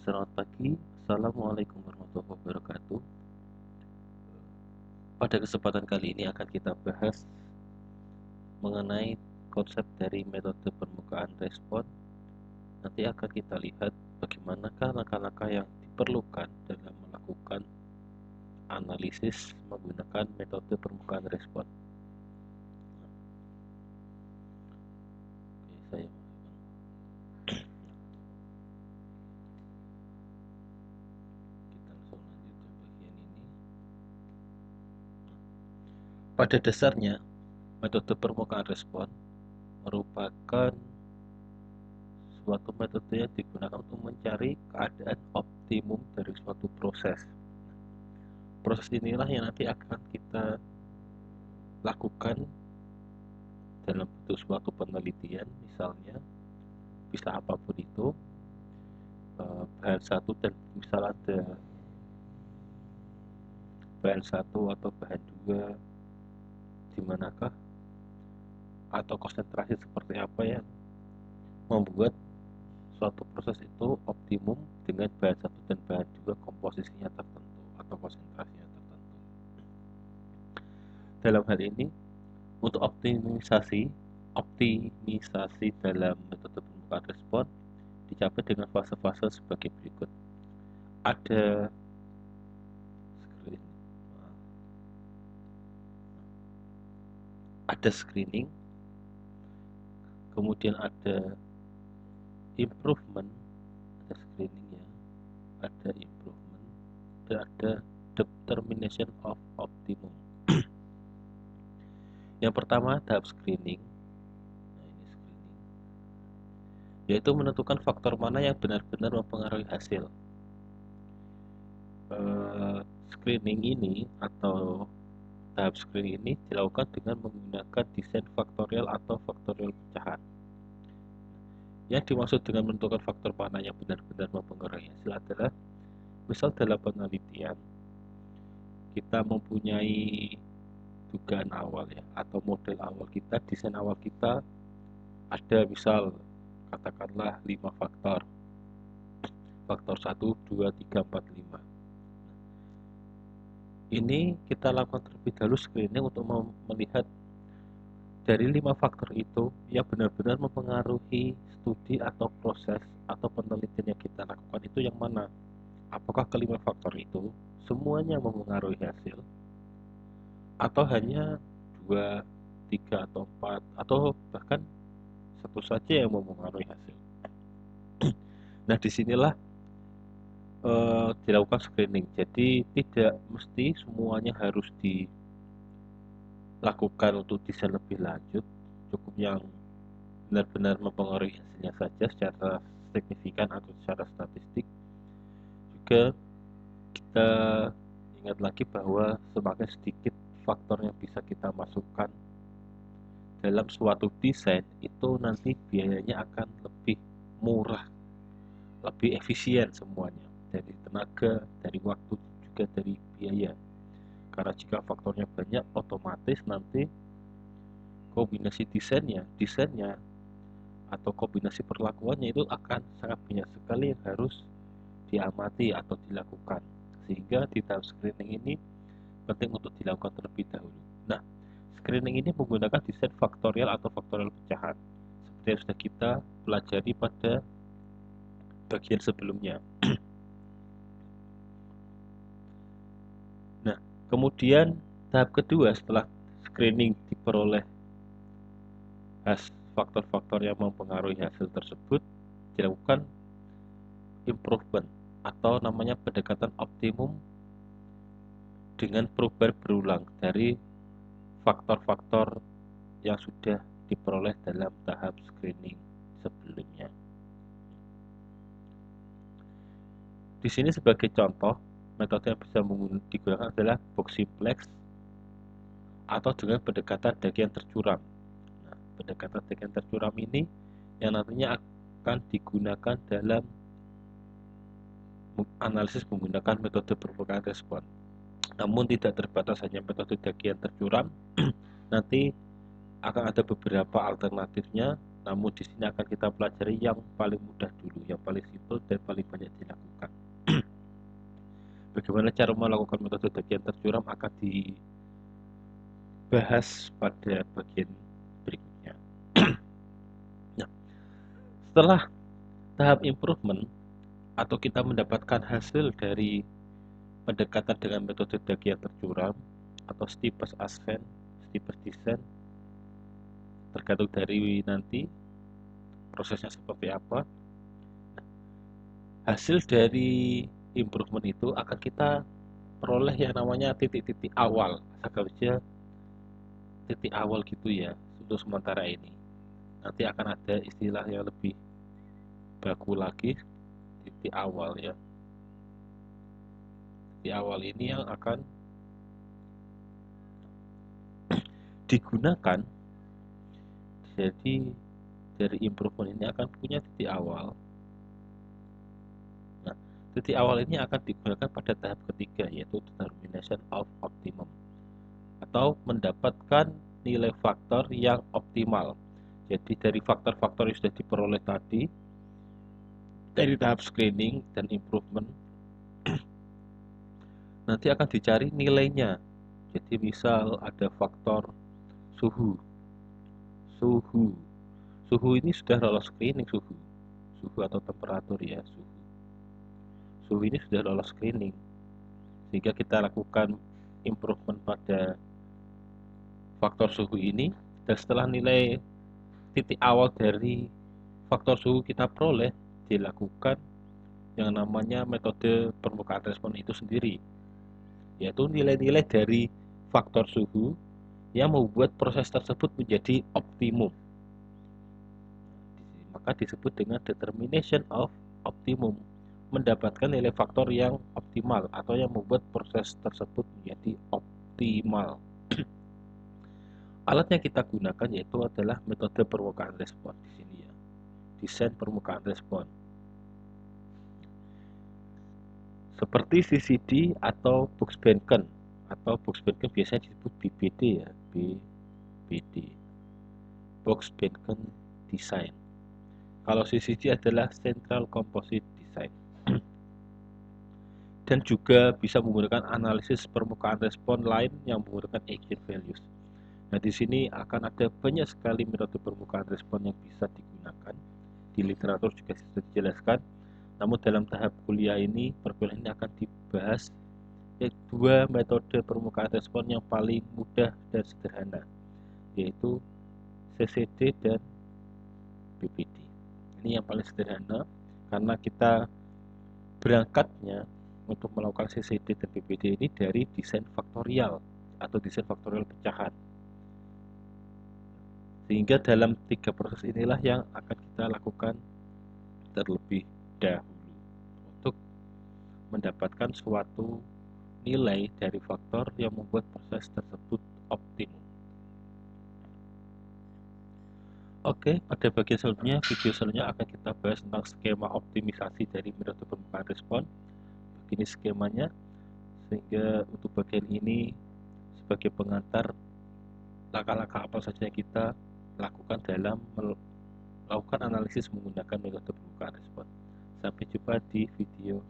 Selamat pagi, Assalamualaikum warahmatullahi wabarakatuh. Pada kesempatan kali ini akan kita bahas mengenai konsep dari metode permukaan respon. Nanti akan kita lihat bagaimanakah langkah-langkah yang diperlukan dalam melakukan analisis menggunakan metode permukaan respon. Oke, saya kita langsung lanjut ke bagian ini. Pada dasarnya, metode permukaan respon merupakan suatu metode yang digunakan untuk mencari keadaan optimum dari suatu proses. Proses inilah yang nanti akan kita lakukan dalam bentuk suatu penelitian, misalnya bisa apapun itu, bahan satu dan misal ada bahan satu atau bahan dua di manakah atau konsentrasi seperti apa yang membuat suatu proses itu optimum dengan bahan satu dan bahan dua komposisinya tertentu atau konsentrasinya tertentu. Dalam hal ini, untuk optimisasi dalam metode permukaan respon dicapai dengan fase-fase sebagai berikut. Ada screening, kemudian ada improvement, ada screening ya, ada improvement, dan ada determination of optimum. Yang pertama tahap screening. Nah, ini screening, yaitu menentukan faktor mana yang benar-benar mempengaruhi hasil. Screening ini atau tahap screening ini dilakukan dengan menggunakan desain faktorial atau faktorial pecahan. Yang dimaksud dengan menentukan faktor mana yang benar-benar mempengaruhi hasil adalah, misal dalam penelitian kita mempunyai dugaan awal ya, atau model awal kita, desain awal kita ada misal katakanlah 5 faktor. Faktor 1, 2, 3, 4, 5. Ini kita lakukan terlebih dahulu screening untuk melihat dari 5 faktor itu yang benar-benar mempengaruhi studi atau proses atau penelitian yang kita lakukan itu yang mana. Apakah kelima faktor itu semuanya mempengaruhi hasil, atau hanya 2, 3, atau 4, atau bahkan satu saja yang mempengaruhi hasil. Nah, disinilah dilakukan screening. Jadi tidak mesti semuanya harus dilakukan untuk desain lebih lanjut, cukup yang benar-benar mempengaruhi hasilnya saja secara signifikan atau secara statistik. Juga kita ingat lagi bahwa semakin sedikit faktor yang bisa kita masukkan dalam suatu desain, itu nanti biayanya akan lebih murah, lebih efisien semuanya, dari tenaga, dari waktu, juga dari biaya. Karena jika faktornya banyak, otomatis nanti kombinasi desainnya atau kombinasi perlakuannya itu akan sangat banyak sekali yang harus diamati atau dilakukan. Sehingga di tahap screening ini penting untuk dilakukan terlebih dahulu. Nah, screening ini menggunakan desain faktorial atau faktorial pecahan, seperti yang sudah kita pelajari pada bagian sebelumnya. Nah, kemudian tahap kedua setelah screening diperoleh faktor-faktor yang mempengaruhi hasil tersebut, dilakukan improvement atau namanya pendekatan optimum dengan perubahan berulang dari faktor-faktor yang sudah diperoleh dalam tahap screening sebelumnya. Di sini sebagai contoh, metode yang bisa digunakan adalah box simplex atau dengan pendekatan bagian tercuram. Nah, pendekatan bagian tercuram ini yang nantinya akan digunakan dalam analisis menggunakan metode permukaan respon. Namun tidak terbatas hanya metode bagian tercuram, nanti akan ada beberapa alternatifnya. Namun di sini akan kita pelajari yang paling mudah dulu, yang paling simpel dan paling banyak dilakukan. Bagaimana cara melakukan metode bagian tercuram akan dibahas pada bagian berikutnya. Nah, setelah tahap improvement atau kita mendapatkan hasil dari pendekatan dengan metode bagian tercuram atau steepest ascent, steepest descent, tergantung dari nanti prosesnya seperti apa. Hasil dari improvement itu akan kita peroleh yang namanya titik-titik awal, saja titik awal gitu ya untuk sementara ini. Nanti akan ada istilah yang lebih baku lagi, titik awal ya. Titik awal ini yang akan digunakan, jadi dari improvement ini akan punya titik awal. Nah, titik awal ini akan digunakan pada tahap ketiga, yaitu determination of optimum atau mendapatkan nilai faktor yang optimal. Jadi dari faktor-faktor yang sudah diperoleh tadi dari tahap screening dan improvement, nanti akan dicari nilainya. Jadi misal ada faktor suhu. Suhu ini sudah lolos screening, suhu atau temperatur ya, suhu ini sudah lolos screening, sehingga kita lakukan improvement pada faktor suhu ini, dan setelah nilai titik awal dari faktor suhu kita peroleh, dilakukan yang namanya metode permukaan respon itu sendiri, yaitu nilai-nilai dari faktor suhu yang membuat proses tersebut menjadi optimum. Maka disebut dengan determination of optimum, mendapatkan nilai faktor yang optimal atau yang membuat proses tersebut menjadi optimal. Alat yang kita gunakan yaitu adalah metode permukaan respon di sini ya, desain permukaan respon. Seperti CCD atau Buchs-Bentgen, atau Buchs-Bentgen biasanya disebut BBD ya, BBD, Buchs-Bentgen Design. Kalau CCD adalah Central Composite Design. Dan juga bisa menggunakan analisis permukaan respon lain yang menggunakan eigenvalues. Nah, di sini akan ada banyak sekali metode permukaan respon yang bisa digunakan. Di literatur juga sudah dijelaskan. Namun dalam tahap kuliah ini, perkuliahan ini akan dibahas dua metode permukaan respon yang paling mudah dan sederhana, yaitu CCD dan BBD. Ini yang paling sederhana karena kita berangkatnya untuk melakukan CCD dan BBD ini dari desain faktorial atau desain faktorial pecahan. Sehingga dalam tiga proses inilah yang akan kita lakukan terlebih dahulu untuk mendapatkan suatu nilai dari faktor yang membuat proses tersebut optimum. Oke, pada bagian selanjutnya, video selanjutnya akan kita bahas tentang skema optimisasi dari metode permukaan respon. Begini skemanya, sehingga untuk bagian ini sebagai pengantar langkah-langkah apa saja yang kita lakukan dalam melakukan analisis menggunakan metode permukaan respon. Sampai jumpa di video